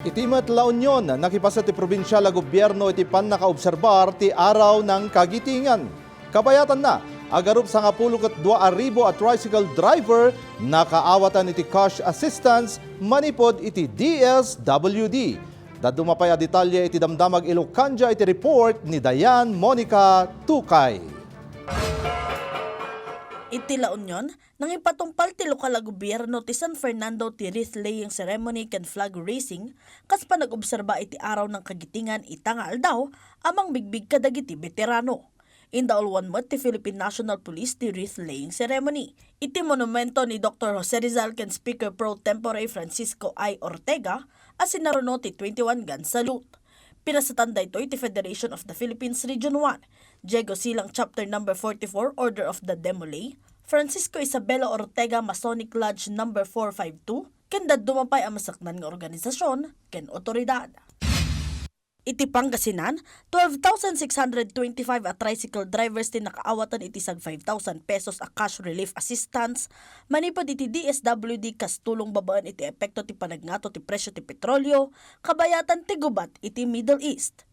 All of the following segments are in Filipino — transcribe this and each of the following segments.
Itimat La Union, nakipasa ti probinsyal a gobyerno iti pan nakaobserbar ti araw ng kagitingan. Kabayatan na, agarup sa 12,000 a tricycle driver, nakaawatan iti cash assistance, manipud iti DSWD. Dadumapay a detalye iti damdamag Ilocanja iti report ni Dianne Monica Tucay. Iti La Union, nang ipatumpal ti lokal a gobyerno ti San Fernando ti wreath laying ceremony ken flag raising, kas pa nag-obserba iti araw ng kagitingan itanga aldaw, amang bigbig kadagiti veterano. Indaulwan mo ti Philippine National Police ti wreath laying ceremony. Iti monumento ni Dr. Jose Rizal ken Speaker Pro Tempore Francisco I. Ortega, as sinaruno ti 21 gun salute. Pinasatanda ito iti Federation of the Philippines Region 1, Diego Silang Chapter No. 44 Order of the Demolay, Francisco Isabela Ortega Masonic Lodge No. 452, ken dadumapay ang masaknan nga organisasyon ken otoridad. Iti Pangasinan, 12,625 a tricycle drivers ti nakaawatan iti sag 5,000 pesos a cash relief assistance, manipud iti DSWD kas tulong babaan iti epekto ti panagnato ti presyo ti petrolyo, kabayatan ti gubat iti Middle East.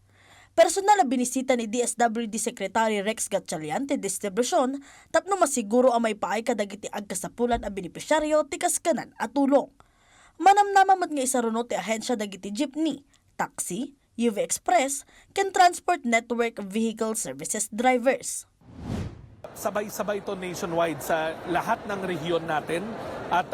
Personal na binisita ni DSWD Secretary Rex Gatchalian ti distribusyon, tapno masiguro ang may paay kadagiti agkasapulan a benepisyaryo ti kaskanan at tulong. Manamnamamat nga isaruno ti ahensya dagiti jeepney, taxi, UV Express, ken Transport Network Vehicle Services drivers. Sabay-sabay ito nationwide sa lahat ng rehiyon natin at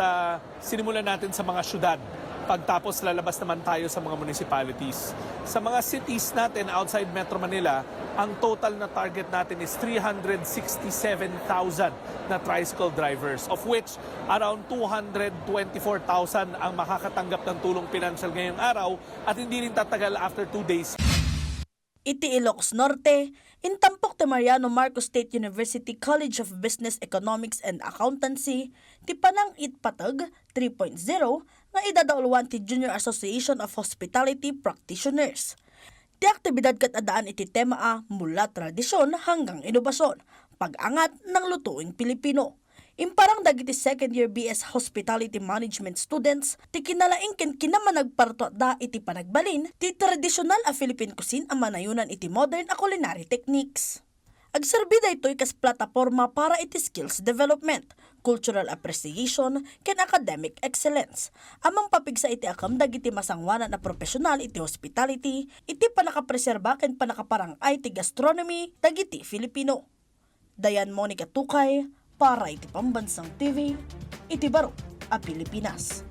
sinimulan natin sa mga syudad. Pagtapos lalabas naman tayo sa mga municipalities. Sa mga cities natin outside Metro Manila, ang total na target natin is 367,000 na tricycle drivers, of which around 224,000 ang makakatanggap ng tulong pinansyal ngayong araw at hindi rin tatagal after 2 days. Iti Ilocos Norte, intampok ti Mariano Marcos State University College of Business Economics and Accountancy, ti panang itpatag 3.0 nga idadauluan ti Junior Association of Hospitality Practitioners. Ti aktibidad kat adaan iti tema a mula tradisyon hanggang inobasyon, pag-angat ng lutuing Pilipino. Imparang dagiti second year BS Hospitality Management students, ti kinalaing ken kinamanagparto da iti panagbalin, ti tradisyonal a Philippine cuisine ang manayunan iti modern a culinary techniques. Agserbida ito'y kas plataforma para iti skills development, cultural appreciation, ken academic excellence. Amang papigsa iti akam dagiti masangwanan na profesional iti hospitality, iti panakapreserba ken panakaparangay ti gastronomy, dagiti Filipino. Dianne Monica Tucay, para iti Pambansang TV, iti Baro a Pilipinas.